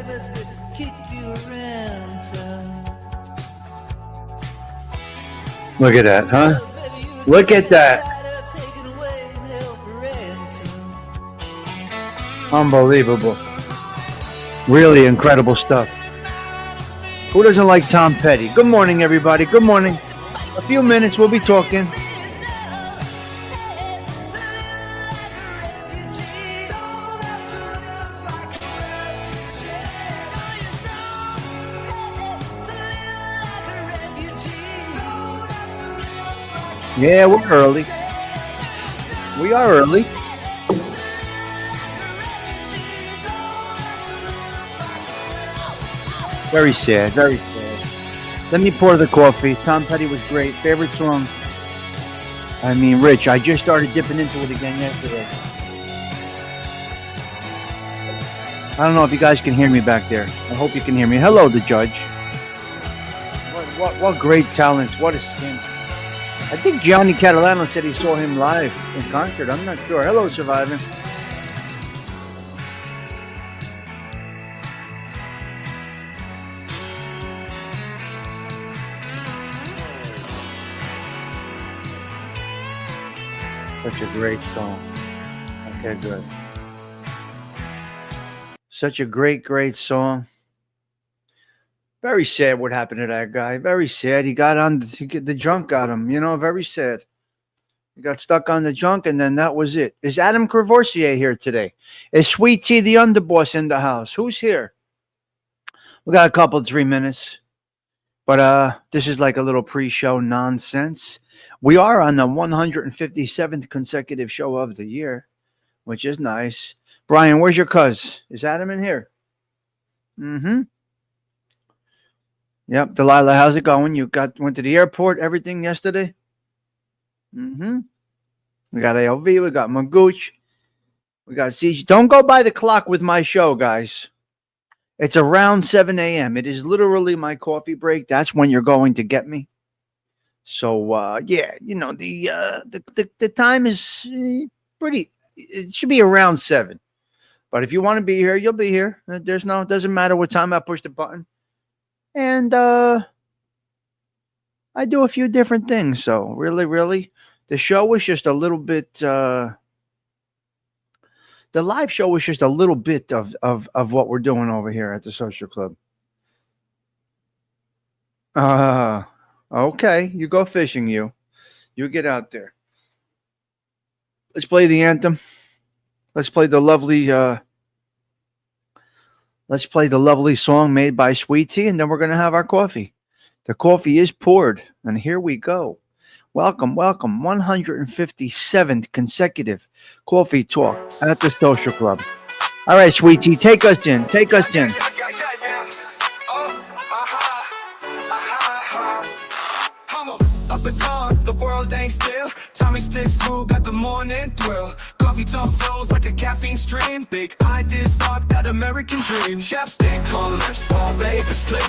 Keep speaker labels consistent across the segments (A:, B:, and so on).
A: must have kicked you around some.
B: Look at that, huh? Look at that. Unbelievable. Really incredible stuff. Who doesn't like Tom Petty? Good morning, everybody. Good morning. A few minutes, we'll be talking. Yeah, we're early. We are early. Very sad, very sad. Let me pour the coffee. Tom Petty was great. Favorite song? I mean, Rich, I just started dipping into it again yesterday. I don't know if you guys can hear me back there. I hope you can hear me. Hello, the judge. What great talents. What a stint. I think Gianni Catalano said he saw him live in concert. I'm not sure. Hello, Survivor. Such a great song. Okay, good. Such a great song. Very sad what happened to that guy. Very sad. He got on, the junk got him, very sad. He got stuck on the junk, and then that was it. Is Adam Courvoisier here today? Is Sweet Tea the underboss in the house? Who's here? We got a couple, 3 minutes. But this is like a little pre-show nonsense. We are on the 157th consecutive show of the year, which is nice. Brian, where's your cuz? Is Adam in here? Mm-hmm. Yep. Delilah, how's it going? You went to the airport, everything yesterday? Mm-hmm. We got ALV, we got Magooch, we got CG. Don't go by the clock with my show, guys. It's around 7 a.m. It is literally my coffee break. That's when you're going to get me. So, yeah, the time is pretty, it should be around 7. But if you want to be here, you'll be here. It doesn't matter what time I push the button. And I do a few different things. So really, the show was just a little bit, the live show was just a little bit of what we're doing over here at the Social Club. Okay, you go fishing, you get out there. Let's play the anthem. Let's play the lovely song made by Sweet Tea, and then we're going to have our coffee. The coffee is poured, and here we go. Welcome. 157th consecutive coffee talk at the Social Club. All right, Sweet Tea, take us in.
C: The world ain't still. Tommy sticks through, got the morning thrill. Coffee talk flows like a caffeine stream. Big ideas spark that American dream. Chapstick on lips, small baby slip.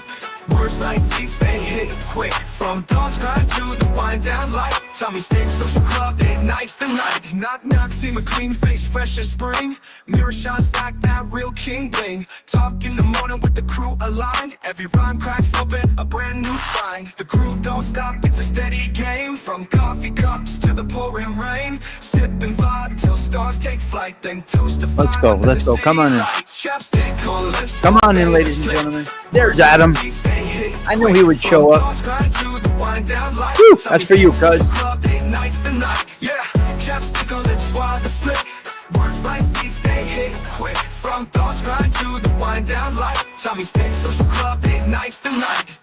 C: Words like these, they hit quick. From dawn's grind to the wind down light. Tommy sticks, Social Club, ignites the night. Knock knock, see my clean face, fresh as spring. Mirror shots back, that real king bling. Talk in the morning with the crew aligned. Every rhyme cracks open, a brand new find. The groove don't stop, it's a steady game. From coffee cups to the pouring rain. Sip and vibe till stars take flight. Then toast to
B: Let's go. Come on in. Come on in, ladies and gentlemen. There's Adam. I knew he would show up. Woo, that's for you, cuz.
C: Words like these, they hit quick. From thoughts grind to the wind down light. Tommy sticks, Social Club, ignites the night.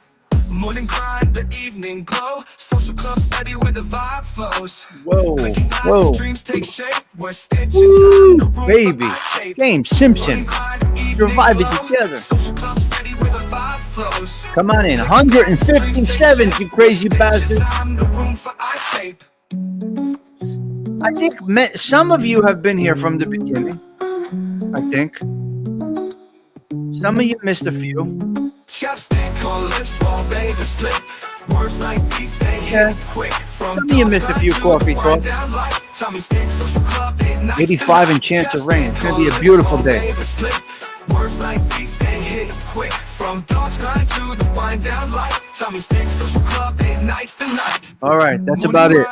C: Morning grind, the evening glow. Social Club steady where the vibe flows.
B: Whoa.
C: Dreams take shape. We're stitches.
B: Woo, baby. James Simpson. You're vibing together.
C: Social Club steady where the vibe flows.
B: Come on in. 157, you crazy bastard. I think some of you have been here from the beginning. I think. Some of you missed a few.
C: Chapstick on lips, small baby slip. Words like these, they hit quick.
B: Some of you missed a few coffee talks. 85 and chance of rain. It's going to be a beautiful day.
C: Words like beats, they hit quick. From dawn's grind to the wind down light. Tommy Sticks, social club, 8 nights the night.
B: All right, that's about it.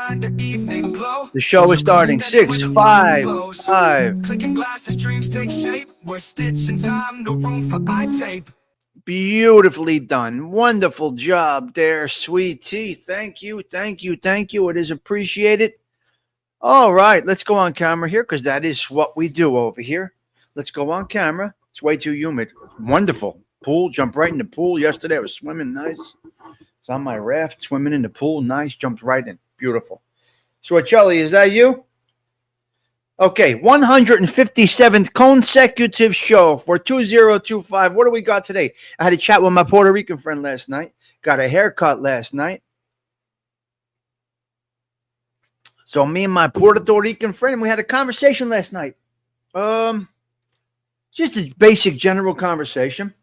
B: The show is starting. 6, 5, 5.
C: Clicking glasses, dreams take shape. We're stitching time, no room for eye tape.
B: Beautifully done. Wonderful job there, sweet tea. Thank you, thank you, thank you. It is appreciated. All right, let's go on camera here because that is what we do over here. Let's go on camera. It's way too humid. Wonderful. Pool, jump right in the pool. Yesterday I was swimming nice. It's on my raft, swimming in the pool. Nice, jumped right in. Beautiful. Swarcelli, is that you? Okay, 157th consecutive show for 2025. What do we got today? I had a chat with my Puerto Rican friend last night. Got a haircut last night. So me and my Puerto Rican friend, we had a conversation last night. Just a basic general conversation.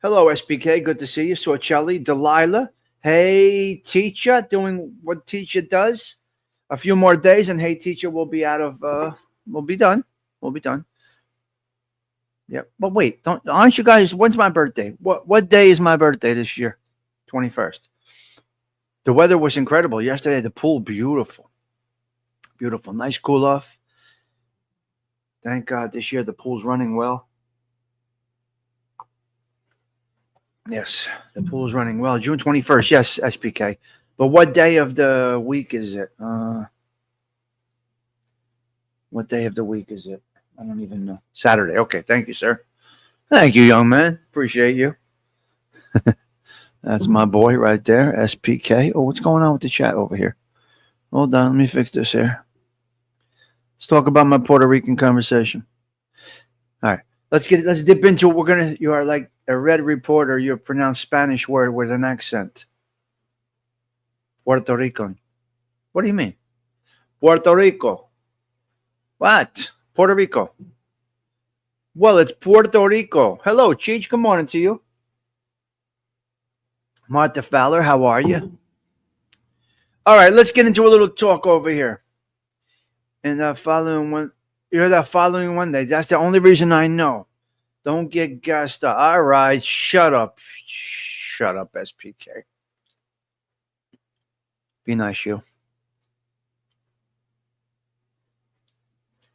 B: Hello, SPK. Good to see you. Swarcelli, Delilah. Hey, teacher. Doing what teacher does. A few more days and hey, teacher will be out of, we'll be done. We'll be done. Yeah. But wait, aren't you guys, when's my birthday? What day is my birthday this year? 21st. The weather was incredible. Yesterday, the pool, beautiful. Beautiful. Nice cool off. Thank God this year the pool's running well. Yes, the pool's running well. June 21st. Yes, SPK. But what day of the week is it? What day of the week is it? I don't even know. Saturday. Okay. Thank you, sir. Thank you, young man. Appreciate you. That's my boy right there, SPK. Oh, what's going on with the chat over here? Hold on. Let me fix this here. Let's talk about my Puerto Rican conversation. All right. Let's dip into it. You are like a red reporter. You pronounce Spanish word with an accent. Puerto Rican. What do you mean? Puerto Rico. What? Puerto Rico. Well, it's Puerto Rico. Hello, Cheech. Good morning to you. Martha Fowler, how are you? All right, let's get into a little talk over here. And the following one, you're the following one day. That's the only reason I know. Don't get gassed up. All right, shut up. Shut up, SPK. Be nice, you.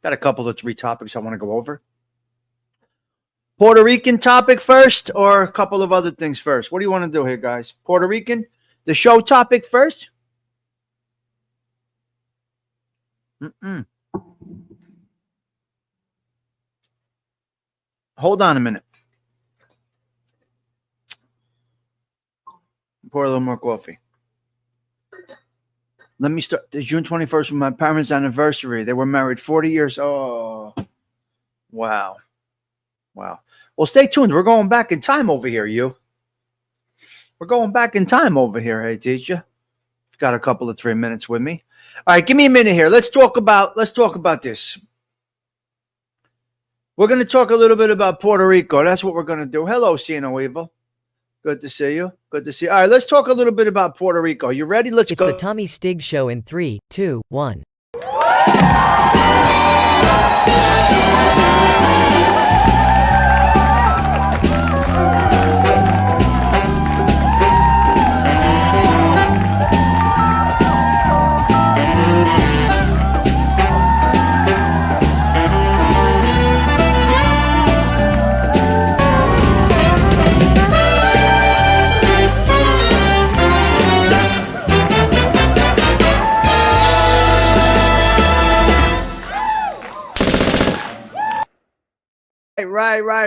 B: Got a couple of 3 topics I want to go over. Puerto Rican topic first or a couple of other things first? What do you want to do here, guys? Puerto Rican? The show topic first? Hold on a minute. Pour a little more coffee. Let me start. The June 21st was my parents' anniversary. They were married 40 years. Oh, wow. Wow. Well, stay tuned. We're going back in time over here, you. We're going back in time over here, hey, teacher. Got a couple of 3 minutes with me. All right, give me a minute here. Let's talk about this. We're going to talk a little bit about Puerto Rico. That's what we're going to do. Hello, Sino Evil. Good to see you. Good to see you. All right, let's talk a little bit about Puerto Rico. You ready? Let's go.
D: It's the Tommy Stig Show in 3, 2, 1.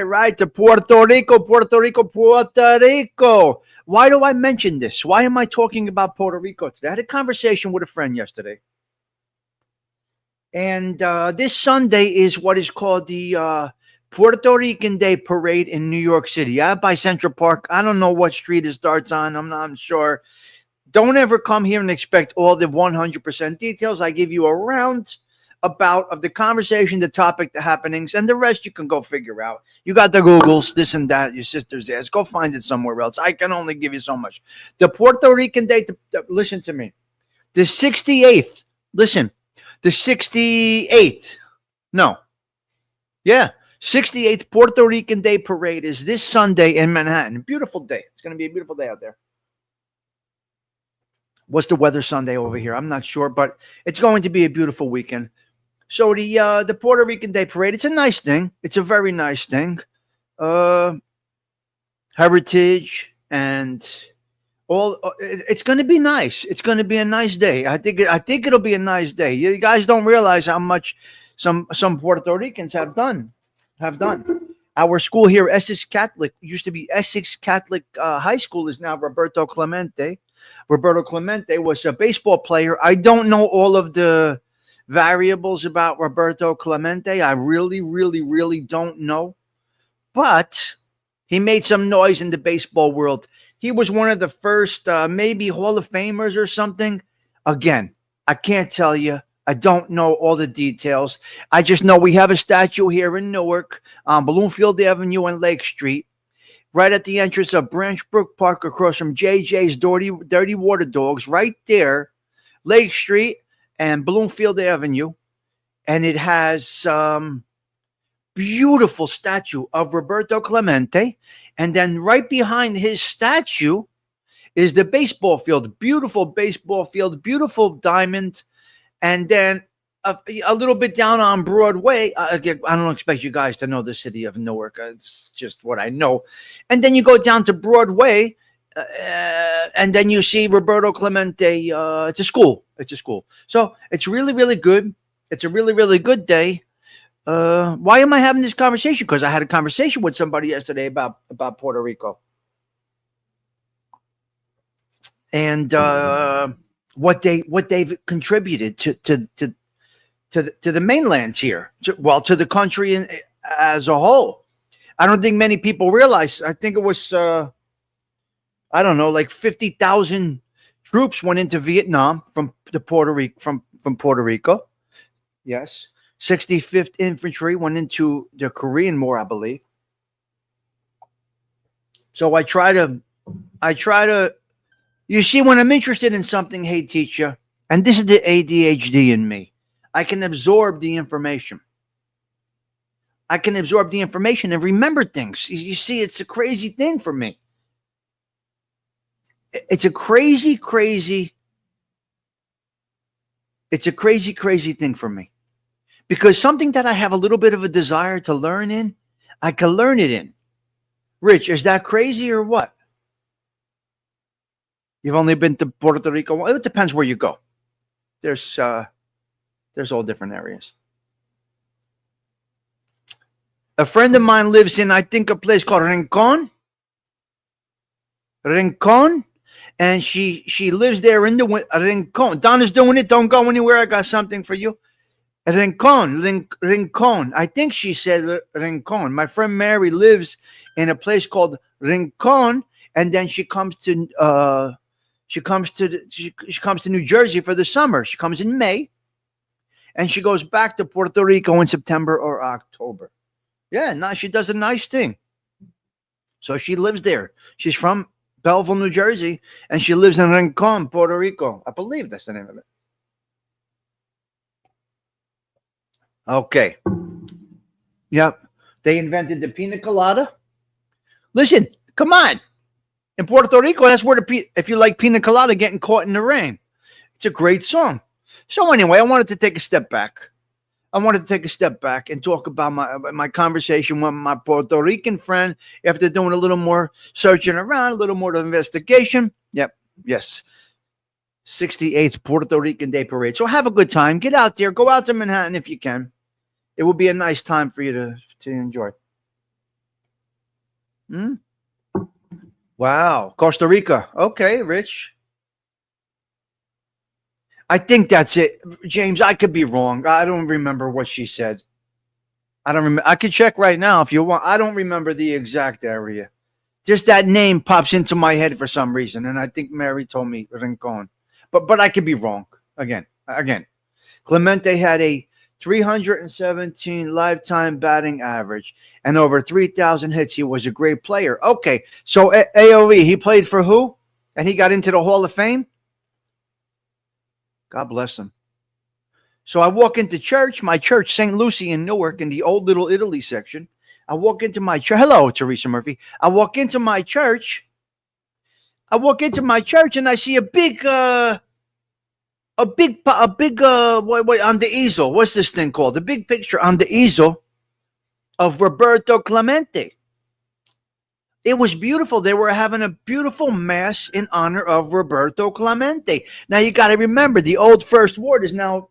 B: Right. To Puerto Rico. Why do I mention this? Why am I talking about Puerto Rico today? I had a conversation with a friend yesterday. And this Sunday is what is called the Puerto Rican Day Parade in New York City. Yeah, by Central Park. I don't know what street it starts on. I'm not sure. Don't ever come here and expect all the 100% details. I give you a round about of the conversation, the topic, the happenings, and the rest you can go figure out. You got the Googles, this and that, your sister's ass. Go find it somewhere else. I can only give you so much. The Puerto Rican Day, listen to me. The 68th, listen, the 68th, no. Yeah, 68th Puerto Rican Day Parade is this Sunday in Manhattan. Beautiful day. It's going to be a beautiful day out there. What's the weather Sunday over here? I'm not sure, but it's going to be a beautiful weekend. So the Puerto Rican Day Parade, it's a nice thing. It's a very nice thing. Heritage and all. It's going to be nice. It's going to be a nice day. I think it'll be a nice day. You guys don't realize how much some Puerto Ricans have done. Our school here, Essex Catholic, used to be Essex Catholic High School, is now Roberto Clemente. Roberto Clemente was a baseball player. I don't know all of the variables about Roberto Clemente. I really, really, really don't know. But he made some noise in the baseball world. He was one of the first, maybe Hall of Famers or something. Again, I can't tell you. I don't know all the details. I just know we have a statue here in Newark on Bloomfield Avenue and Lake Street, right at the entrance of Branch Brook Park, across from JJ's Dirty Water Dogs, right there, Lake Street and Bloomfield Avenue. And it has beautiful statue of Roberto Clemente. And then right behind his statue is the baseball field. Beautiful baseball field, beautiful diamond. And then a little bit down on Broadway, again, I don't expect you guys to know the city of Newark. It's just what I know. And then you go down to Broadway, and then you see Roberto Clemente. It's a school. So it's really, really good. It's a really, really good day. Why am I having this conversation? Because I had a conversation with somebody yesterday about Puerto Rico. And what they've contributed to the mainlands here, to the country as a whole. I don't think many people realize. I think it was like 50,000 troops went into Vietnam from Puerto Rico. Yes, 65th Infantry went into the Korean War, I believe. So I try to. You see, when I'm interested in something, hey, teacher, and this is the ADHD in me, I can absorb the information. And remember things. You see, it's a crazy thing for me. It's a crazy thing for me. Because something that I have a little bit of a desire to learn in, I can learn it in. Rich, is that crazy or what? You've only been to Puerto Rico. Well, it depends where you go. There's all different areas. A friend of mine lives in, I think, a place called Rincon. And she lives there in the Rincon. Donna's doing it. Don't go anywhere. I got something for you. Rincon. I think she said Rincon. My friend Mary lives in a place called Rincon, and then she comes to New Jersey for the summer. She comes in May, and she goes back to Puerto Rico in September or October. Yeah, now she does a nice thing. So she lives there. She's from Belleville, New Jersey, and she lives in Rincon, Puerto Rico. I believe that's the name of it. Okay. Yep. They invented the pina colada. Listen, come on. In Puerto Rico, that's where if you like pina colada, getting caught in the rain. It's a great song. So anyway, I wanted to take a step back. And talk about my conversation with my Puerto Rican friend after doing a little more searching around, a little more investigation. Yep. Yes. 68th Puerto Rican Day Parade. So have a good time. Get out there. Go out to Manhattan if you can. It will be a nice time for you to enjoy. Wow. Costa Rica. Okay, Rich. I think that's it. James, I could be wrong. I don't remember what she said. I don't remember. I could check right now if you want. I don't remember the exact area. Just that name pops into my head for some reason, and I think Mary told me Rincon. But I could be wrong. Again. Clemente had a 317 lifetime batting average and over 3,000 hits. He was a great player. Okay, so AOE, he played for who? And he got into the Hall of Fame? God bless him. So I walk into church, my church, St. Lucie in Newark, in the old Little Italy section. I walk into my church. Hello, Teresa Murphy. I walk into my church. And I see a big what on the easel. What's this thing called? The big picture on the easel of Roberto Clemente. It was beautiful. They were having a beautiful mass in honor of Roberto Clemente. Now you got to remember, the old First Ward is now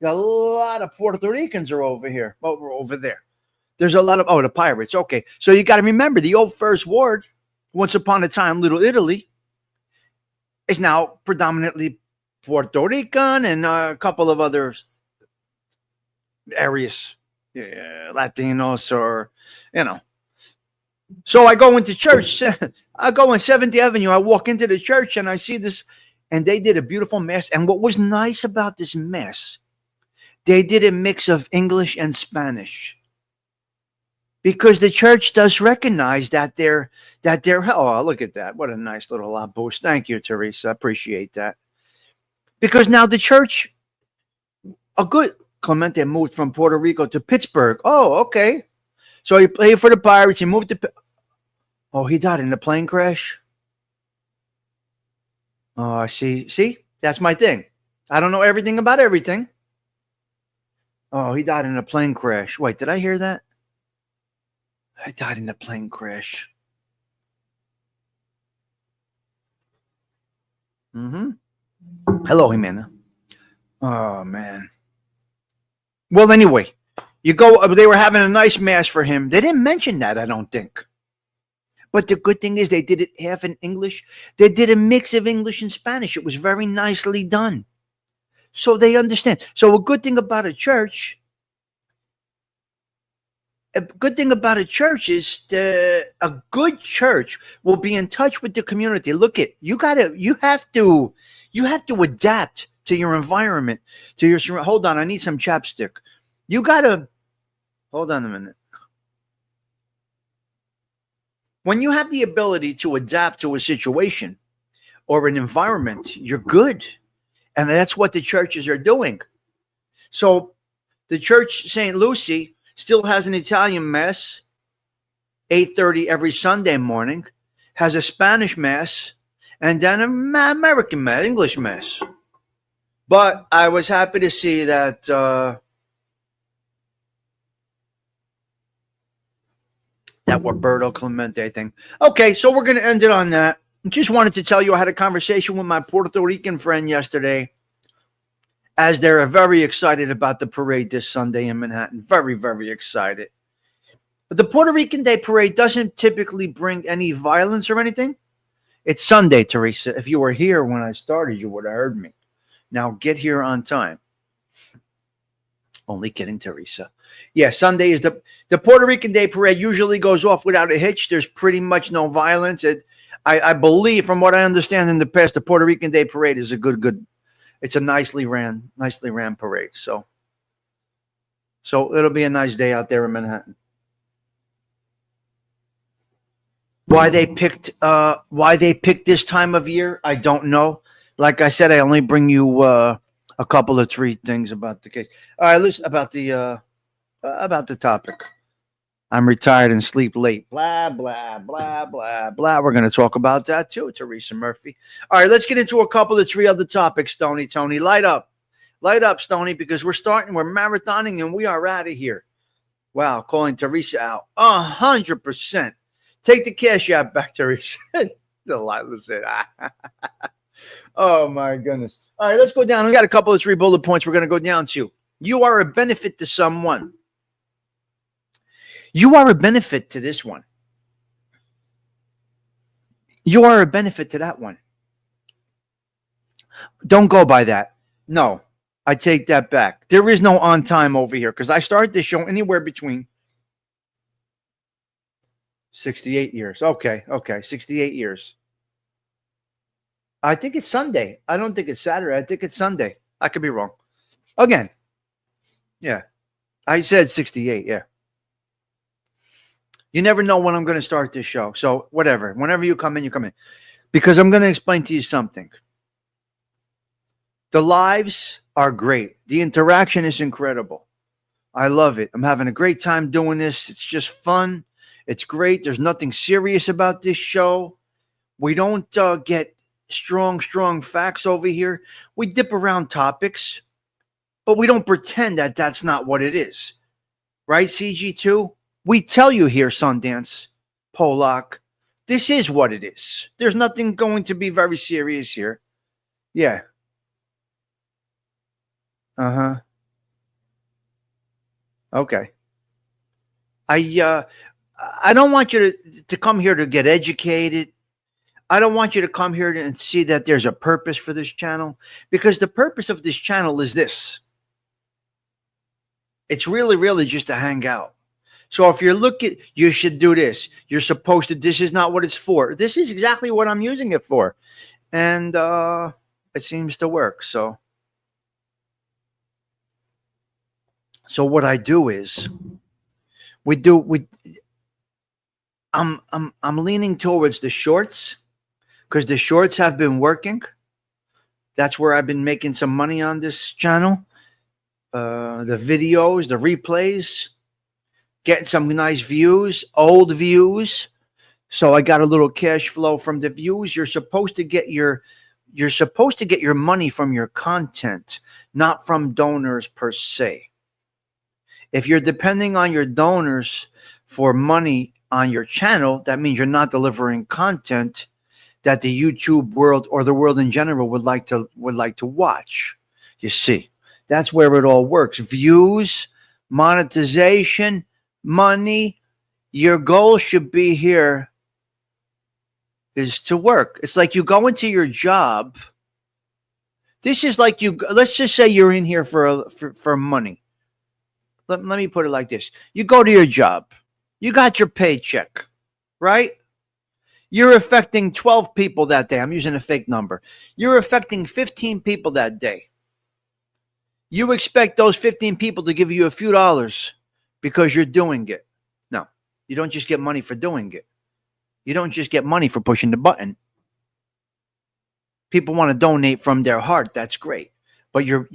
B: a lot of Puerto Ricans are over here, over there. There's a lot of the Pirates. Okay, so you got to remember, the old First Ward, once upon a time, Little Italy, is now predominantly Puerto Rican and a couple of other areas, Latinos or So I go into church. I go on 7th Avenue. I walk into the church and I see this, and they did a beautiful mass. And what was nice about this mass, they did a mix of English and Spanish, because the church does recognize that they're oh, look at that. What a nice little boost. Thank you, Teresa. Appreciate that. Because now the church, a good Clemente moved from Puerto Rico to Pittsburgh. Oh, okay. So he played for the Pirates. He moved to. Oh, he died in a plane crash. Oh, see, that's my thing. I don't know everything about everything. Oh, he died in a plane crash. Wait, did I hear that? I died in a plane crash. Hello, Jimena. Oh, man. Well, anyway, you go. They were having a nice mass for him. They didn't mention that, I don't think. But the good thing is they did it half in English. They did a mix of English and Spanish. It was very nicely done. So they understand. So a good thing about a church is a good church will be in touch with the community. Look at you have to adapt to your environment, to your hold on, I need some chapstick. You gotta hold on a minute. When you have the ability to adapt to a situation or an environment, you're good. And that's what the churches are doing. So the church St. Lucie still has an Italian mass, 8:30 every Sunday morning, has a Spanish mass, and then an American mass, English mass. But I was happy to see that that Roberto Clemente thing. Okay, so we're going to end it on that. Just wanted to tell you I had a conversation with my Puerto Rican friend yesterday, as they're very excited about the parade this Sunday in Manhattan. Very, very excited. But the Puerto Rican Day Parade doesn't typically bring any violence or anything. It's Sunday, Teresa. If you were here when I started, you would have heard me. Now get here on time. Only kidding, Teresa. Yeah, Sunday is the Puerto Rican Day Parade usually goes off without a hitch. There's pretty much no violence. I believe, from what I understand in the past, the Puerto Rican Day Parade is a good. It's a nicely ran parade. So it'll be a nice day out there in Manhattan. Why they picked this time of year, I don't know. Like I said, I only bring you a couple of 3 things about the case. All right, listen about the topic. I'm retired and sleep late. Blah, blah, blah, blah, blah. We're going to talk about that too, Teresa Murphy. All right, let's get into a couple of 3 other topics, Tony. Light up, Stoney, because we're marathoning and we are out of here. Wow, calling Teresa out. 100%. Take the cash out back, Teresa. Delilah said, oh, my goodness. All right, let's go down. We got a couple of 3 bullet points we're going to go down to. You are a benefit to someone. You are a benefit to this one. You are a benefit to that one. Don't go by that. No, I take that back. There is no on time over here, because I started this show anywhere between 68 years. Okay, 68 years. I think it's Sunday. I don't think it's Saturday. I think it's Sunday. I could be wrong. Again, yeah. I said 68, yeah. You never know when I'm going to start this show. So whatever. Whenever you come in, you come in. Because I'm going to explain to you something. The lives are great. The interaction is incredible. I love it. I'm having a great time doing this. It's just fun. It's great. There's nothing serious about this show. We don't get strong facts over here. We dip around topics, but we don't pretend that that's not what it is. Right, CG2? We tell you here, Sundance, Polak, this is what it is. There's nothing going to be very serious here. Yeah. Uh-huh. Okay. I don't want you to come here to get educated. I don't want you to come here and see that there's a purpose for this channel, because the purpose of this channel is this. It's really just to hang out. So if you're looking, you should do this. You're supposed to, this is not what it's for. This is exactly what I'm using it for. And it seems to work. So what I do is I'm leaning towards the shorts, because the shorts have been working. That's where I've been making some money on this channel. The videos, the replays, getting some nice views, old views. So I got a little cash flow from the views. You're supposed to get your money from your content, not from donors per se. If you're depending on your donors for money on your channel, that means you're not delivering content that the YouTube world or the world in general would like to watch. You see, that's where it all works. Views, monetization, money. Your goal should be here is to work. It's like you go into your job. This is like let's just say you're in here for money. Let me put it like this. You go to your job. You got your paycheck, right? You're affecting 12 people that day. I'm using a fake number. You're affecting 15 people that day. You expect those 15 people to give you a few dollars because you're doing it. No, you don't just get money for doing it. You don't just get money for pushing the button. People want to donate from their heart. That's great. But your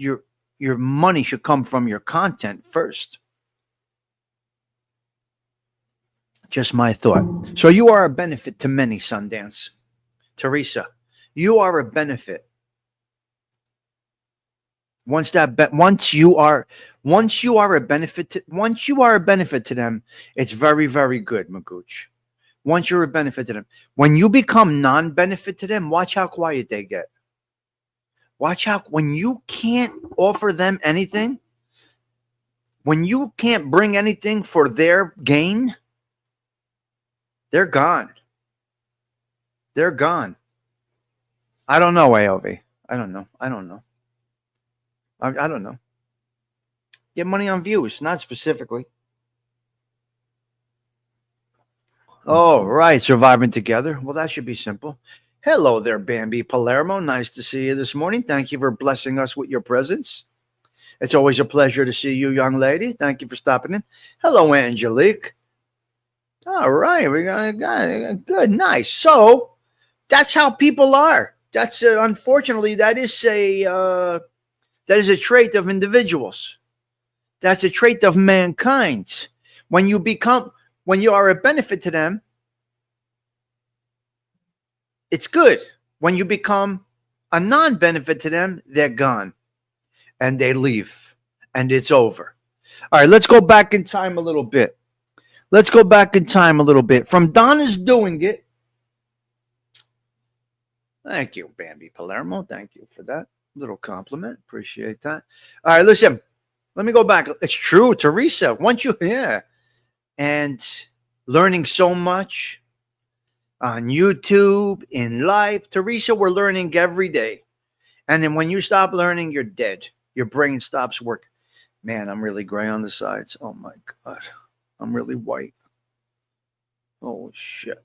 B: money should come from your content first. Just my thought. So you are a benefit to many, Sundance. Teresa, you are a benefit. Once you are a benefit to them, it's very, very good, Magooch. Once you're a benefit to them. When you become non-benefit to them, watch how quiet they get. Watch out when you can't offer them anything, when you can't bring anything for their gain, they're gone. They're gone. I don't know, AOV. I don't know. I don't know. Get money on views, not specifically. Oh, right. Surviving together. Well, that should be simple. Hello there, Bambi Palermo. Nice to see you this morning. Thank you for blessing us with your presence. It's always a pleasure to see you, young lady. Thank you for stopping in. Hello, Angelique. All right. We got good. Nice. So that's how people are. That's unfortunately, that is a trait of individuals. That's a trait of mankind. When you are a benefit to them, it's good. When you become a non-benefit to them, they're gone and they leave and it's over. All right, let's go back in time a little bit. From Donna's Doing It. Thank you, Bambi Palermo. Thank you for that little compliment. Appreciate that. All right, listen, let me go back. It's true, Teresa. And learning so much on YouTube, in life. Teresa, we're learning every day. And then when you stop learning, you're dead. Your brain stops working. Man, I'm really gray on the sides. Oh, my God. I'm really white. Oh, shit.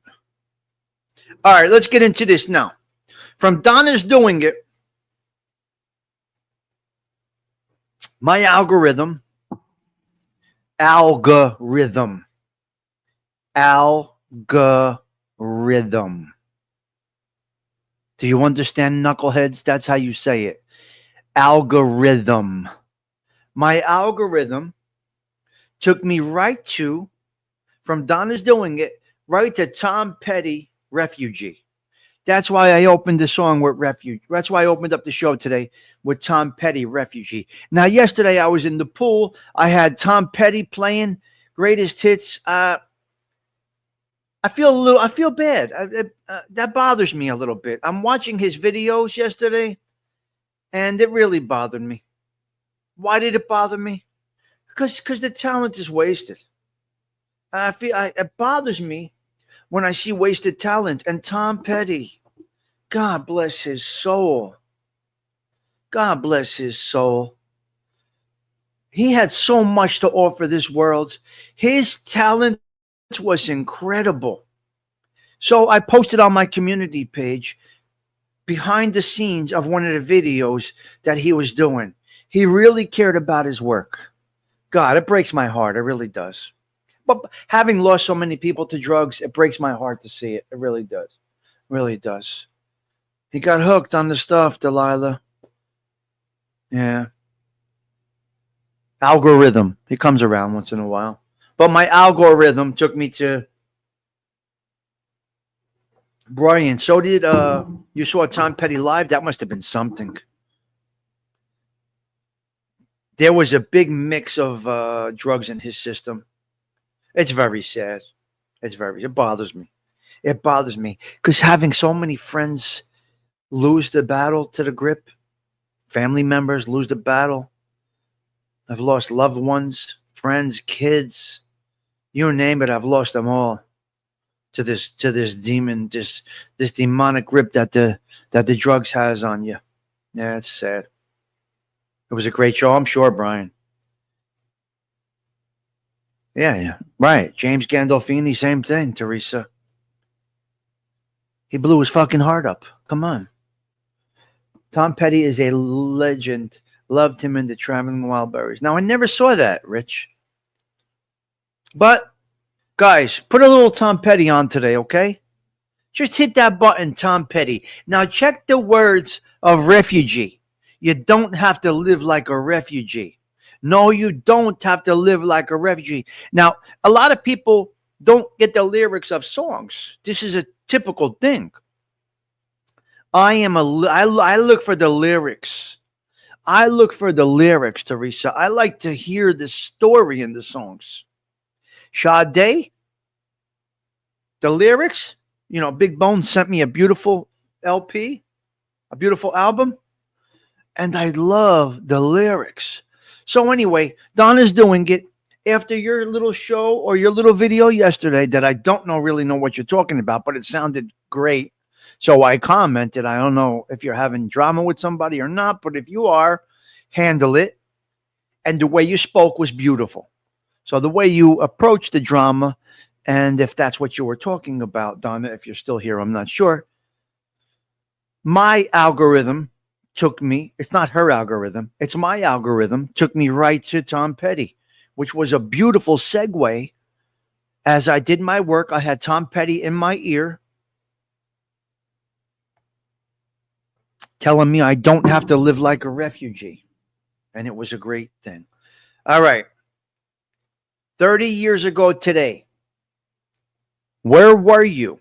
B: All right, let's get into this now. From Donna's Doing It, my algorithm. Do you understand, knuckleheads? That's how you say it. Algorithm. My algorithm took me right to, from Donna's Doing It, right to Tom Petty, Refugee. That's why I opened the song with Refuge. That's why I opened up the show today with Tom Petty, Refugee. Now, yesterday I was in the pool. I had Tom Petty playing greatest hits. I feel bad. That bothers me a little bit. I'm watching his videos yesterday, and it really bothered me. Why did it bother me? Because the talent is wasted. It bothers me when I see wasted talent. And Tom Petty, God bless his soul. God bless his soul. He had so much to offer this world. His talent was incredible. So I posted on my community page behind the scenes of one of the videos that he was doing. He really cared about his work. God, it breaks my heart. It really does. But having lost so many people to drugs, it breaks my heart to see it. It really does. Really does. He got hooked on the stuff, Delilah. Yeah. Algorithm. He comes around once in a while. But my algorithm took me to Brian. So did you saw Tom Petty live? That must have been something. There was a big mix of drugs in his system. It's very sad. It bothers me. It bothers me because having so many friends lose the battle to the grip, family members lose the battle. I've lost loved ones, friends, kids, you name it. I've lost them all to this demon, this demonic grip that the drugs has on you. Yeah, it's sad. It was a great show, I'm sure, Brian. Yeah, right. James Gandolfini, same thing, Teresa. He blew his fucking heart up. Come on. Tom Petty is a legend. Loved him in the Traveling Wildberries. Now, I never saw that, Rich. But, guys, put a little Tom Petty on today, okay? Just hit that button, Tom Petty. Now, check the words of Refugee. You don't have to live like a refugee. No, you don't have to live like a refugee. Now, a lot of people don't get the lyrics of songs. This is a typical thing. I look for the lyrics. I look for the lyrics, Teresa. I like to hear the story in the songs. Sade, the lyrics, Big Bone sent me a beautiful LP, a beautiful album, and I love the lyrics. So anyway, Donna's Doing It. After your little show or your little video yesterday that I don't really know what you're talking about, but it sounded great. So I commented, I don't know if you're having drama with somebody or not, but if you are, handle it. And the way you spoke was beautiful. So the way you approached the drama, and if that's what you were talking about, Donna, if you're still here, I'm not sure. My algorithm took me, it's not her algorithm, it's my algorithm, took me right to Tom Petty, which was a beautiful segue. As I did my work, I had Tom Petty in my ear telling me I don't have to live like a refugee. And it was a great thing. All right. 30 years ago today, where were you?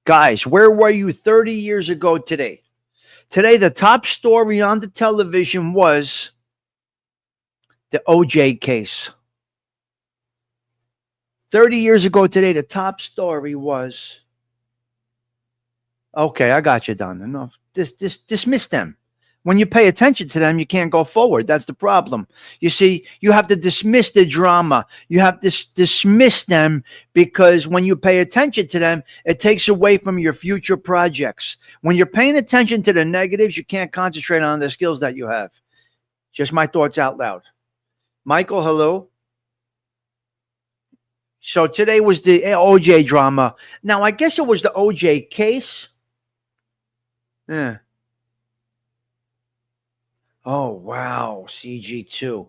B: Guys, where were you 30 years ago today? Today, the top story on the television was the OJ case. 30 years ago today, the top story was... Okay, I got you, Donna. No, dismiss them. When you pay attention to them, you can't go forward. That's the problem. You see, you have to dismiss the drama. You have to dismiss them because when you pay attention to them, it takes away from your future projects. When you're paying attention to the negatives, you can't concentrate on the skills that you have. Just my thoughts out loud. Michael, hello. So today was the OJ drama. Now, I guess it was the OJ case. Yeah. Oh, wow. CG2.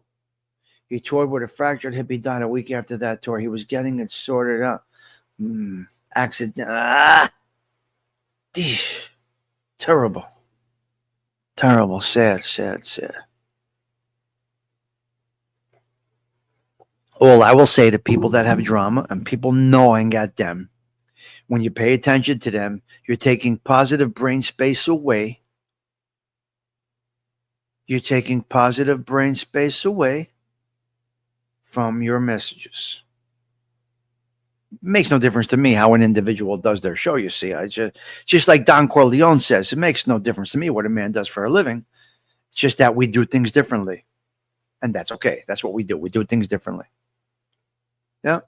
B: He toured with a fractured hip. He died a week after that tour. He was getting it sorted out. Accident. Terrible. Terrible. Sad, sad, sad. All I will say to people that have drama and people knowing at them, when you pay attention to them, you're taking positive brain space away. You're taking positive brain space away from your messages. Makes no difference to me how an individual does their show. You see, I just like Don Corleone says, it makes no difference to me what a man does for a living. It's just that we do things differently, and that's okay. That's what we do. We do things differently. Yeah.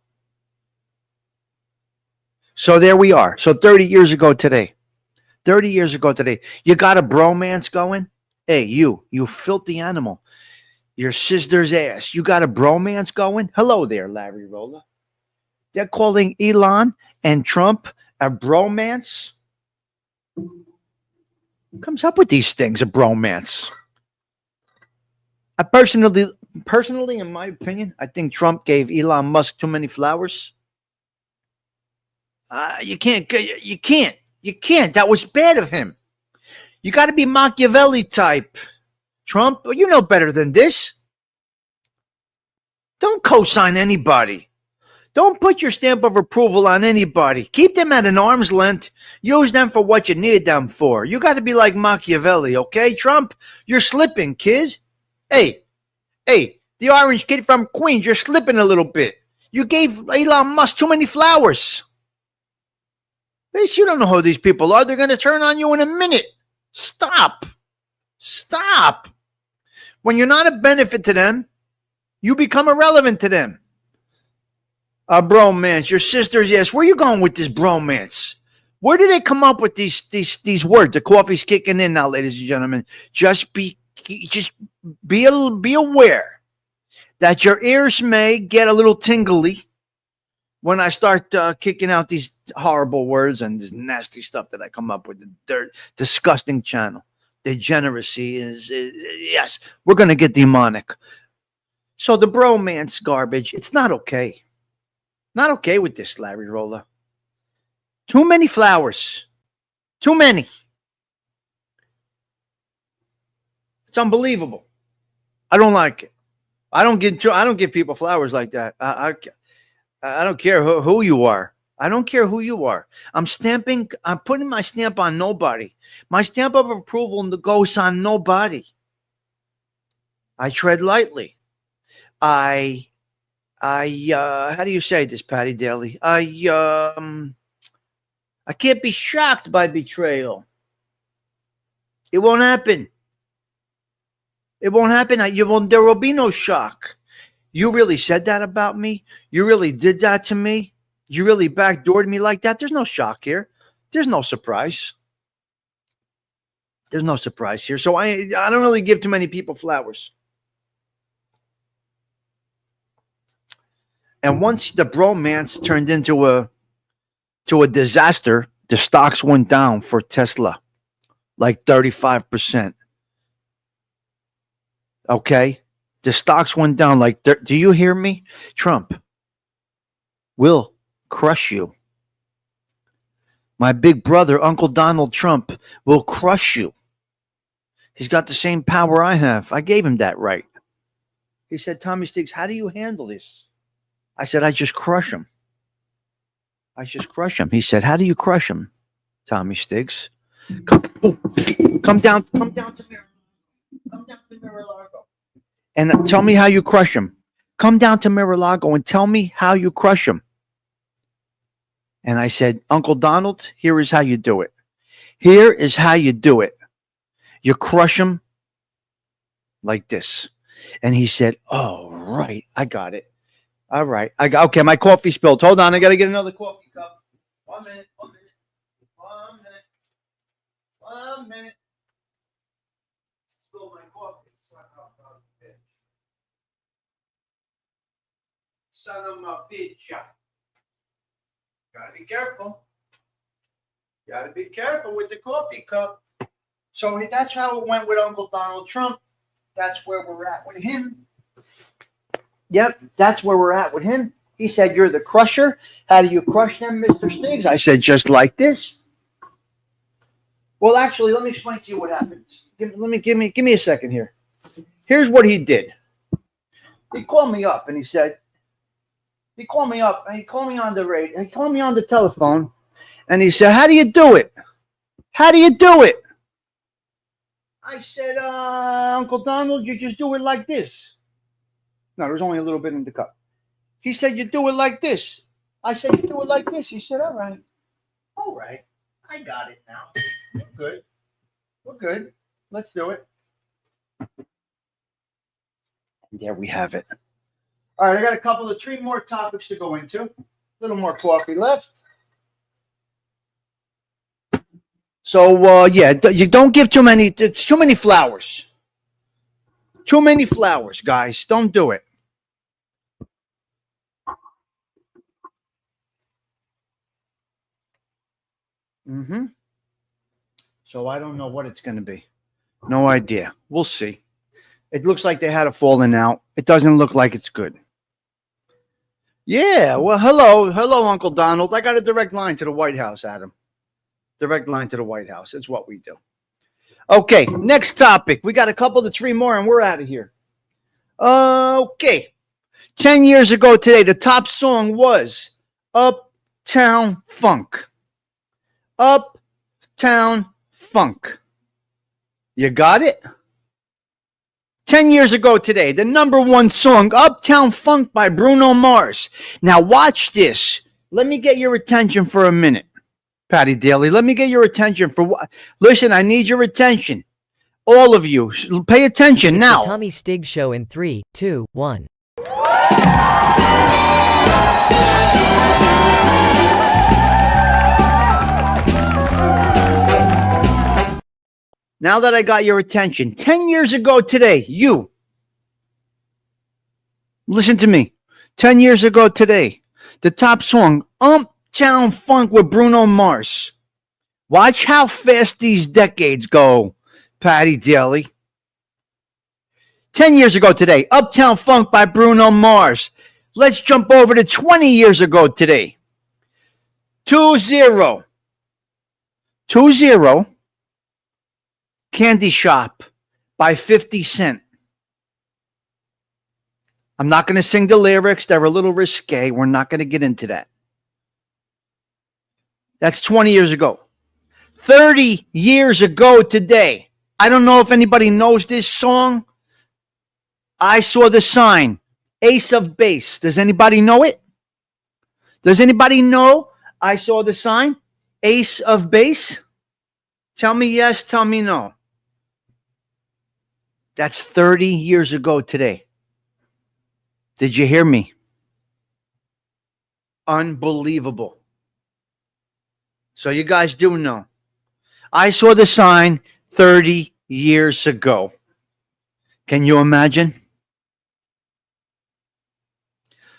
B: So there we are. So 30 years ago today, you got a bromance going. Hey, you filthy animal, your sister's ass. You got a bromance going. Hello there, Larry Rolla. They're calling Elon and Trump a bromance. Who comes up with these things, a bromance? I personally, in my opinion, I think Trump gave Elon Musk too many flowers. You can't. That was bad of him. You got to be Machiavelli type. Trump, you know better than this. Don't co-sign anybody. Don't put your stamp of approval on anybody. Keep them at an arm's length. Use them for what you need them for. You got to be like Machiavelli, okay? Trump, you're slipping, kid. Hey, the orange kid from Queens, you're slipping a little bit. You gave Elon Musk too many flowers. Bitch, you don't know who these people are. They're going to turn on you in a minute. Stop. When you're not a benefit to them, you become irrelevant to them. A bromance, your sister's, yes. Where are you going with this bromance? Where did they come up with these words? The coffee's kicking in now, ladies and gentlemen. Just be aware that your ears may get a little tingly when I start kicking out these horrible words and this nasty stuff that I come up with. The dirt, disgusting channel. Degeneracy is yes, we're going to get demonic. So the bromance garbage, it's not okay. Not okay with this, Larry Rolla. Too many flowers. Too many. It's unbelievable. I don't like it. I don't give people flowers like that. I don't care who you are. I don't care who you are. I'm putting my stamp on nobody. My stamp of approval goes on nobody. I tread lightly. How do you say this, Patty Daly? I can't be shocked by betrayal. It won't happen. There will be no shock. You really said that about me? You really did that to me? You really backdoored me like that? There's no shock here. There's no surprise. There's no surprise here. So I don't really give too many people flowers. And once the bromance turned into a disaster, the stocks went down for Tesla, like 35%. Okay? The stocks went down like, do you hear me? Trump will crush you. My big brother, Uncle Donald Trump, will crush you. He's got the same power I have. I gave him that right. He said, Tommy Stiggs, how do you handle this? I said, I just crush him. He said, how do you crush him, Tommy Stiggs? Come down to Mar-a-Lago. And tell me how you crush him. Come down to Mar-a-Lago and tell me how you crush him. And I said, Uncle Donald, here is how you do it. Here is how you do it. You crush him like this. And he said, oh, right, I got it. All right. Okay, my coffee spilled. Hold on. I got to get another coffee cup. 1 minute. Spill my coffee. Son of a bitch. Got to be careful. Got to be careful with the coffee cup. So that's how it went with Uncle Donald Trump. That's where we're at with him. Yep, that's where we're at with him. He said, you're the crusher. How do you crush them, Mr. Stiggs? I said, just like this. Well, actually, let me explain to you what happens. Give me a second here. Here's what he did. He called me up and he said, He called me up. He called me on the radio. He called me on the telephone, and he said, "How do you do it? How do you do it?" I said, "Uncle Donald, you just do it like this." No, there was only a little bit in the cup. He said, "You do it like this." I said, "You do it like this." He said, "All right. All right. I got it now. We're good. We're good. Let's do it." And there we have it. All right, I got a couple of 3 more topics to go into. A little more coffee left. So, you don't give too many. It's too many flowers. Too many flowers, guys. Don't do it. So I don't know what it's going to be. No idea. We'll see. It looks like they had a falling out. It doesn't look like it's good. Yeah. Well, hello, Uncle Donald. I got a direct line to the White House, Adam. Direct line to the White House. It's what we do. Okay. Next topic. We got a couple of 3 more, and we're out of here. Okay. 10 years ago today, the top song was Uptown Funk. Uptown Funk. You got it? 10 years ago today, the number 1 song, Uptown Funk by Bruno Mars. Now watch this. Let me get your attention for a minute, Patty Daly. Let me get your attention for what? Listen, I need your attention. All of you, pay attention now.
D: The Tommy Stig Show in 3, 2, 1.
B: Now that I got your attention, 10 years ago today, you, listen to me. 10 years ago today, the top song, Uptown Funk with Bruno Mars. Watch how fast these decades go, Patty Daly. 10 years ago today, Uptown Funk by Bruno Mars. Let's jump over to 20 years ago today. 2-0. Candy Shop by 50 Cent. I'm not going to sing the lyrics. They're a little risque. We're not going to get into that. That's 20 years ago. 30 years ago today. I don't know if anybody knows this song. I Saw the Sign. Ace of Base. Does anybody know it? Does anybody know I Saw the Sign? Ace of Base? Tell me yes, tell me no. That's 30 years ago today. Did you hear me? Unbelievable. So you guys do know. I Saw the Sign 30 years ago. Can you imagine?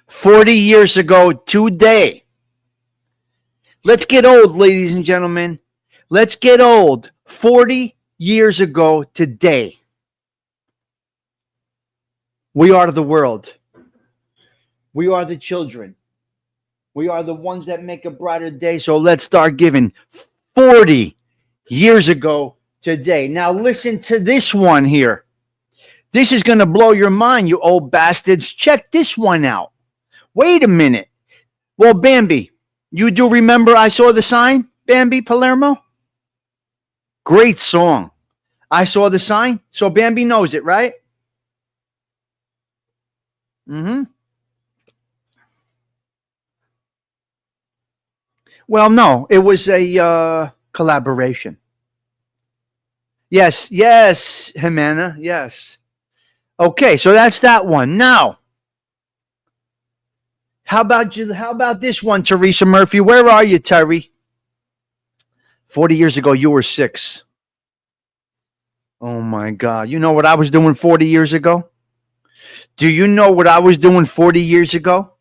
B: 40 years ago today. Let's get old, ladies and gentlemen. Let's get old. 40 years ago today. We are the world. We are the children. We are the ones that make a brighter day. So let's start giving. 40 years ago today. Now listen to this one here. This is going to blow your mind, you old bastards. Check this one out. Wait a minute. Well, Bambi, you do remember I Saw the Sign, Bambi Palermo? Great song. I Saw the Sign. So Bambi knows it, right? Well, no, it was a collaboration. Yes, Jimena, yes. Okay, so that's that one. Now, how about this one, Teresa Murphy? Where are you, Terry? 40 years ago, you were 6. Oh my God. You know what I was doing 40 years ago? Do you know what I was doing 40 years ago?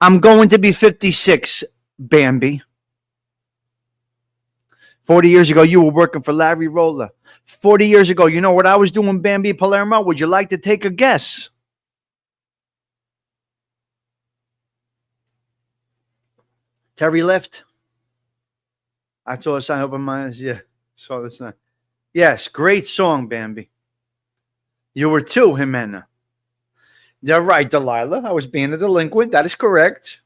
B: I'm going to be 56, Bambi. 40 years ago, you were working for Larry Rolla. 40 years ago, you know what I was doing, Bambi Palermo? Would you like to take a guess? Terry left. I saw a sign, open my eyes. Yeah, saw the sign. Yes, great song, Bambi. You were 2, Jimena. You're right, Delilah. I was being a delinquent. That is correct.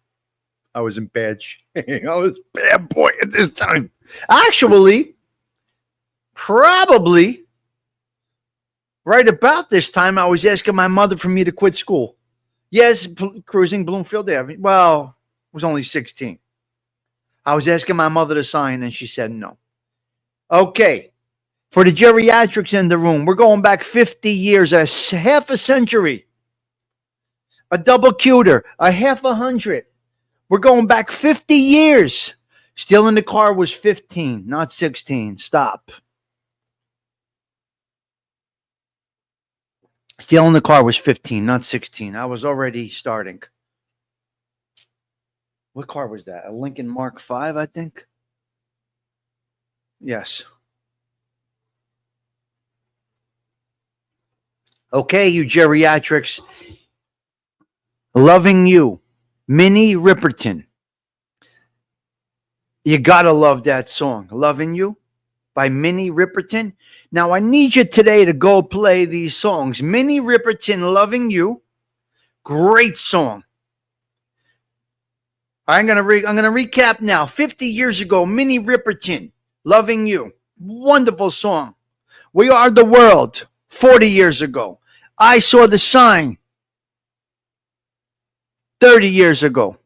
B: I was in bad shape. I was a bad boy at this time. Actually, probably right about this time, I was asking my mother for me to quit school. Yes, cruising Bloomfield Avenue. Well, I was only 16. I was asking my mother to sign, and she said no. Okay. For the geriatrics in the room, we're going back 50 years, half a century. A double cuter, a half 100. We're going back 50 years. Still in the car was 15, not 16. Stop. Still in the car was 15, not 16. I was already starting. What car was that? A Lincoln Mark V, I think? Yes. Okay, you geriatrics. Loving You. Minnie Riperton. You gotta love that song. Loving You by Minnie Riperton. Now, I need you today to go play these songs. Minnie Riperton, Loving You. Great song. I'm gonna recap now. 50 years ago, Minnie Riperton, Loving You. Wonderful song. We Are the World, 40 years ago. I Saw the Sign, 30 years ago.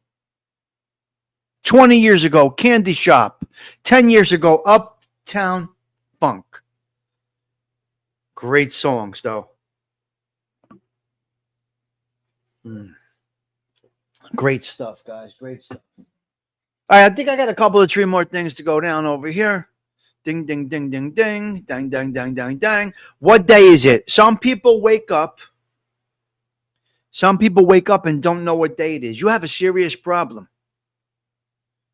B: 20 years ago, Candy Shop. 10 years ago, Uptown Funk. Great songs, though. Great stuff, guys. Great stuff. All right, I think I got a couple of 3 more things to go down over here. Ding, ding, ding, ding, ding. Dang, dang, dang, dang, dang. What day is it? Some people wake up. Some people wake up and don't know what day it is. You have a serious problem.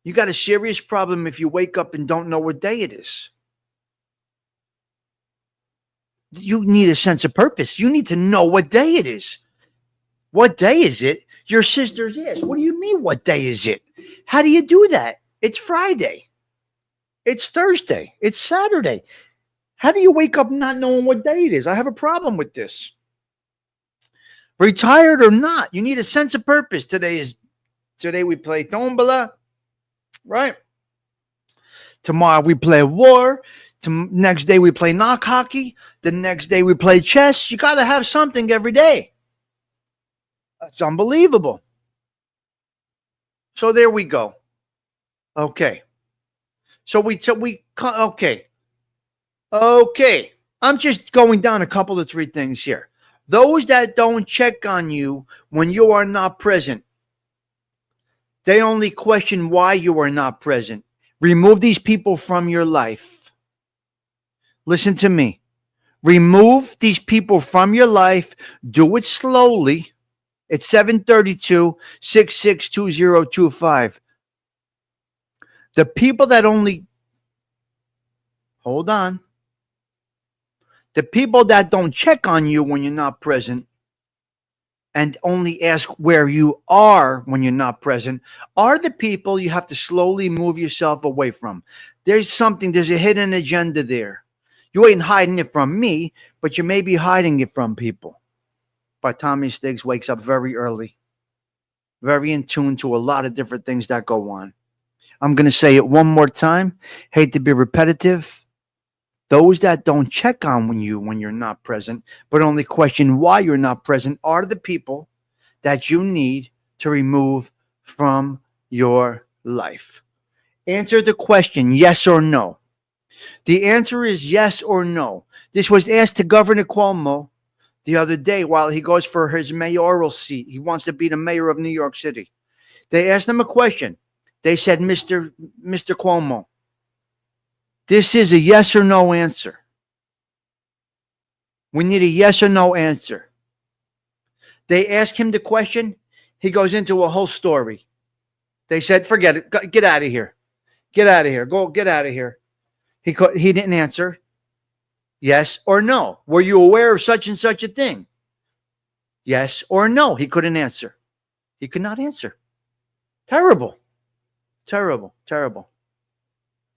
B: You got a serious problem if you wake up and don't know what day it is. You need a sense of purpose. You need to know what day it is. What day is it? Your sister's ass. What do you mean, what day is it? How do you do that? It's Friday. It's Thursday. It's Saturday. How do you wake up not knowing what day it is? I have a problem with this. Retired or not, you need a sense of purpose. Today we play Tombola, right? Tomorrow we play War. Next day we play knock hockey. The next day we play chess. You got to have something every day. That's unbelievable. So there we go. Okay. So okay. Okay. I'm just going down a couple of 3 things here. Those that don't check on you when you are not present, they only question why you are not present. Remove these people from your life. Listen to me. Remove these people from your life. Do it slowly. It's 732-662025. The people that only... Hold on. The people that don't check on you when you're not present and only ask where you are when you're not present are the people you have to slowly move yourself away from. There's a hidden agenda there. You ain't hiding it from me, but you may be hiding it from people. But Tommy Stiggs wakes up very early, very in tune to a lot of different things that go on. I'm going to say it one more time. Hate to be repetitive. Those that don't check on you when you're not present, but only question why you're not present, are the people that you need to remove from your life. Answer the question, yes or no. The answer is yes or no. This was asked to Governor Cuomo the other day while he goes for his mayoral seat. He wants to be the mayor of New York City. They asked him a question. They said, Mr. Cuomo, this is a yes or no answer. We need a yes or no answer. They ask him the question. He goes into a whole story. They said, forget it. Get out of here. Get out of here. Get out of here. He didn't answer. Yes or no. Were you aware of such and such a thing? Yes or no. He couldn't answer. He could not answer. Terrible. Terrible. Terrible.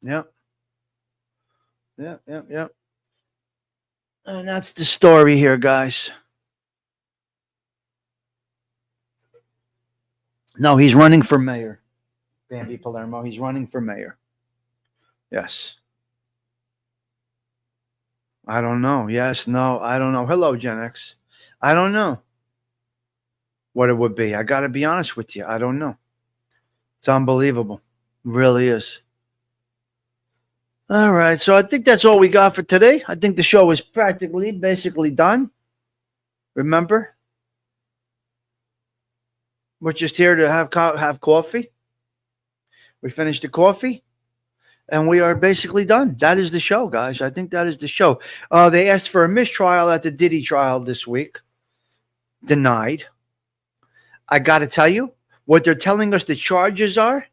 B: Yep. Yeah. And that's the story here, guys. No, he's running for mayor. Bambi Palermo. He's running for mayor. Yes. I don't know. Yes, no, I don't know. Hello, Gen X. I don't know what it would be. I got to be honest with you. I don't know. It's unbelievable. It really is. All right. So I think that's all we got for today. I think the show is practically, basically done. Remember, we're just here to have coffee. We finished the coffee. And we are basically done. That is the show, guys. I think that is the show. They asked for a mistrial at the Diddy trial this week. Denied. I got to tell you, what they're telling us the charges are,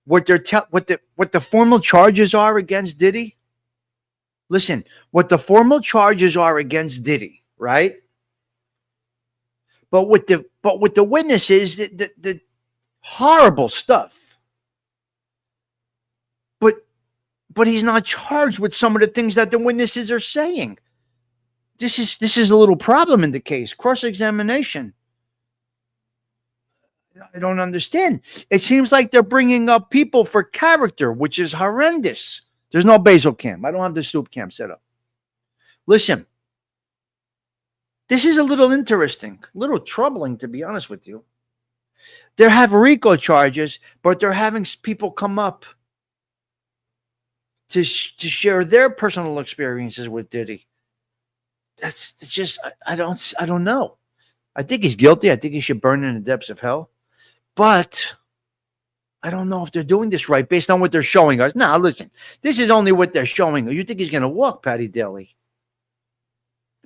B: what the formal charges are against Diddy. Listen, what the formal charges are against Diddy, right? But with the witnesses, the horrible stuff. But he's not charged with some of the things that the witnesses are saying. This is a little problem in the case. Cross-examination. I don't understand. It seems like they're bringing up people for character, which is horrendous. There's no basal cam. I don't have the soup cam set up. Listen, this is a little interesting, a little troubling, to be honest with you. They have RICO charges, but they're having people come up to share their personal experiences with Diddy. It's just I don't know. I think he's guilty. I think he should burn in the depths of hell. But I don't know if they're doing this right based on what they're showing us. Now, listen, this is only what they're showing us. You think he's going to walk, Patty Daly?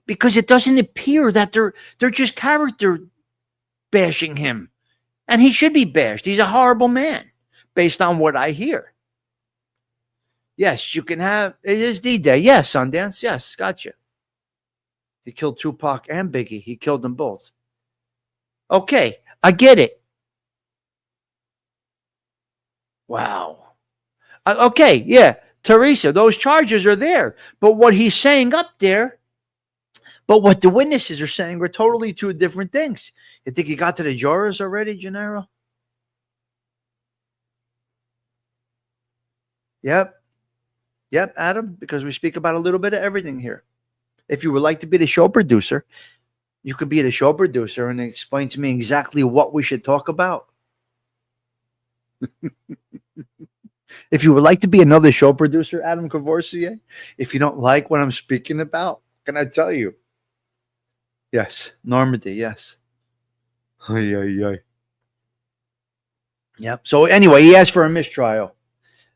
B: Because it doesn't appear that they're just character bashing him. And he should be bashed. He's a horrible man based on what I hear. Yes, you can have, it is D-Day. Yes, Sundance. Yes, gotcha. He killed Tupac and Biggie. He killed them both. Okay, I get it. Wow. Okay, yeah, Teresa, those charges are there. But what he's saying up there, but what the witnesses are saying are totally two different things. You think he got to the jurors already, Gennaro? Yep. Yep, Adam, because we speak about a little bit of everything here. If you would like to be the show producer, you could be the show producer and explain to me exactly what we should talk about. If you would like to be another show producer, Adam Cavoursier, if you don't like what I'm speaking about, can I tell you? Yes, Normandy, yes. Yep. So anyway, he asked for a mistrial.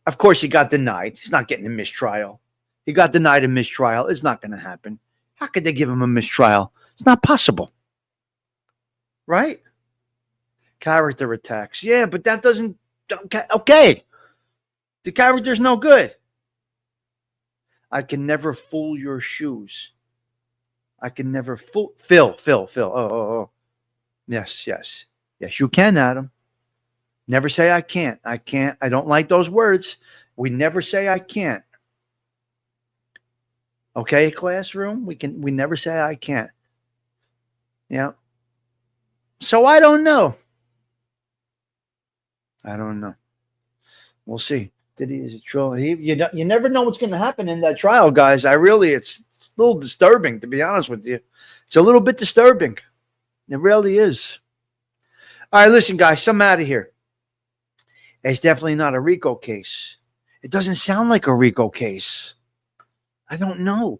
B: Of course, he got denied. He's not getting a mistrial. He got denied a mistrial. It's not going to happen. How could they give him a mistrial? It's not possible. Right? Character attacks. Yeah, but that doesn't... Okay. The character's no good. I can never fool your shoes. I can never fool... Phil. Oh. Yes. Yes, you can, Adam. Never say I can't. I can't. I don't like those words. We never say I can't. Okay, classroom? We never say I can't. Yeah. So I don't know. We'll see. Did he is a troll? You never know what's going to happen in that trial, guys. It's a little disturbing, to be honest with you. It's a little bit disturbing. It really is. All right, listen, guys, I'm out of here. It's definitely not a RICO case. It doesn't sound like a RICO case. I don't know.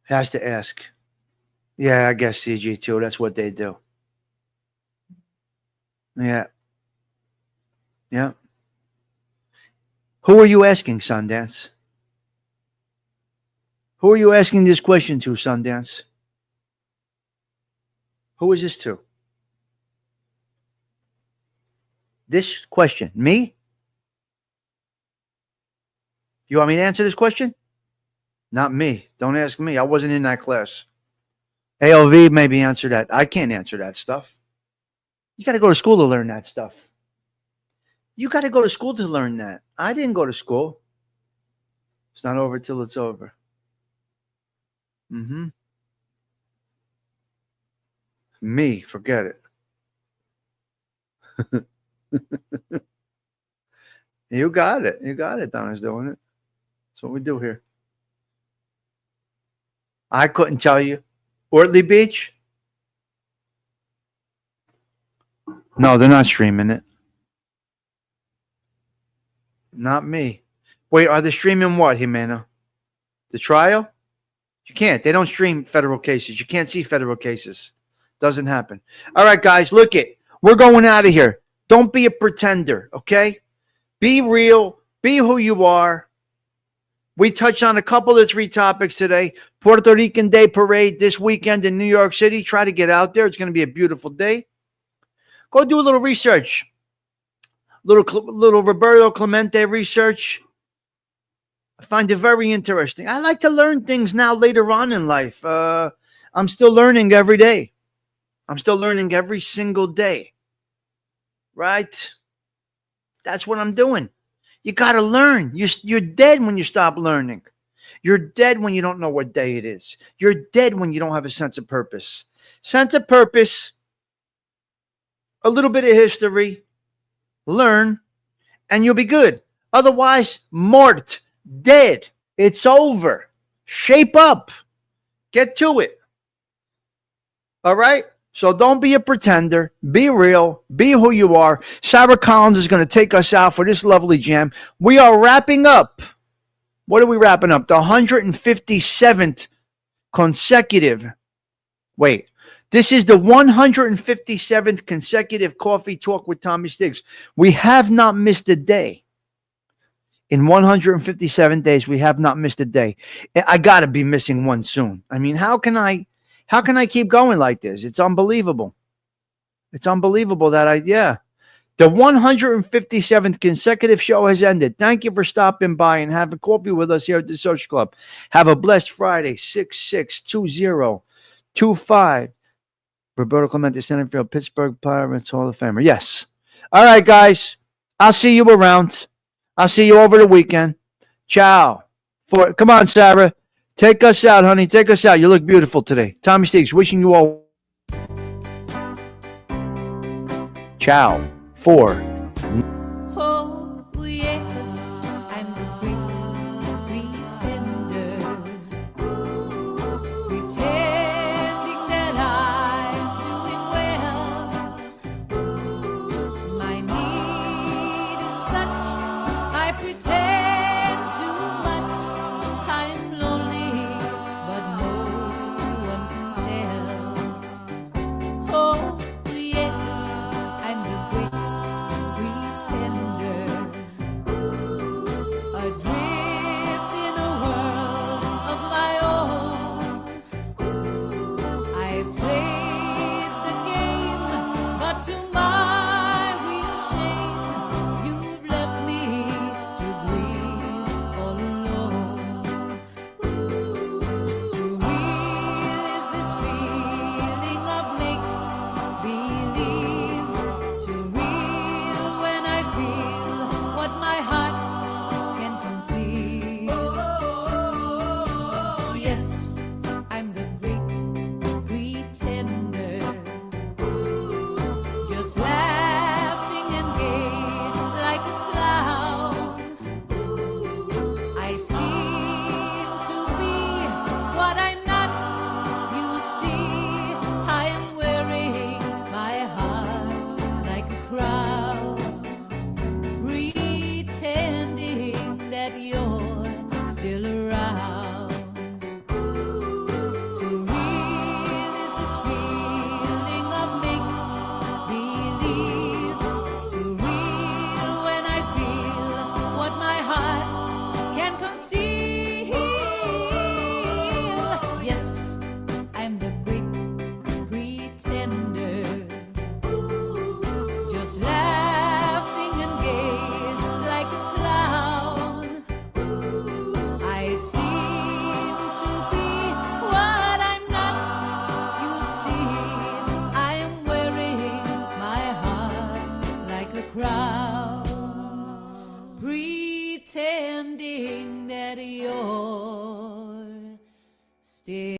B: Has to ask. Yeah, I guess CG2. That's what they do. Yeah. Who are you asking, Sundance? Who are you asking this question to, Sundance? Who is this to? This question. Me? You want me to answer this question? Not me. Don't ask me. I wasn't in that class. ALV maybe answer that. I can't answer that stuff. You got to go to school to learn that stuff. You got to go to school to learn that. I didn't go to school. It's not over till it's over. Me, forget it. You got it. You got it. Donna's doing it. That's what we do here. I couldn't tell you. Ortley Beach? No, they're not streaming it. Not me. Wait, are they streaming what, Jimena? The trial? You can't. They don't stream federal cases. You can't see federal cases. Doesn't happen. All right, guys, look it. We're going out of here. Don't be a pretender, okay? Be real. Be who you are. We touched on a couple of 3 topics today. Puerto Rican Day Parade this weekend in New York City. Try to get out there. It's going to be a beautiful day. Go do a little research. Little Roberto Clemente research. I find it very interesting. I like to learn things now later on in life. I'm still learning every day. I'm still learning every single day. Right? That's what I'm doing. You got to learn. You're dead when you stop learning. You're dead when you don't know what day it is. You're dead when you don't have a sense of purpose. Sense of purpose, a little bit of history, learn, and you'll be good. Otherwise, mort, dead. It's over. Shape up. Get to it. All right? So don't be a pretender. Be real. Be who you are. Sarah Collins is going to take us out for this lovely jam. We are wrapping up. What are we wrapping up? The 157th consecutive. Wait. This is the 157th consecutive Coffee Talk with Tommy Stiggs. We have not missed a day. In 157 days, we have not missed a day. I got to be missing one soon. I mean, how can I keep going like this? It's unbelievable. It's unbelievable that The 157th consecutive show has ended. Thank you for stopping by and having coffee with us here at the Social Club. Have a blessed Friday, 662025. Roberto Clemente, Centerfield, Pittsburgh Pirates Hall of Famer. Yes. All right, guys. I'll see you around. I'll see you over the weekend. Ciao. Come on, Sarah. Take us out, honey. Take us out. You look beautiful today. Tommy Stiggs, wishing you all. Ciao. 4.
A: Oh, yes, I'm the great pretender. Pretending that I'm doing well. My need is such, I pretend too much. I'm lonely, but no one can tell. Oh, yes, I'm the great pretender, adrift in a world of my own. I've played the game, but to my real shame, you've left me to grieve all alone. Too real is this feeling of make-believe. Too real when I feel what my heart can conceive. Oh, yes, I'm the great pretender, just laughing and gay like a clown. I seem to be what I'm not. You see, I am wearing my heart like a crown, pretending that you're still around. Too real is this feeling of make-believe. Too real when I feel what my heart can conceal. Yes, I'm the great pretender, just laughing and gay like a clown. I seem to be what I'm not. You see, I am wearing my heart like a crown, pretending that you're still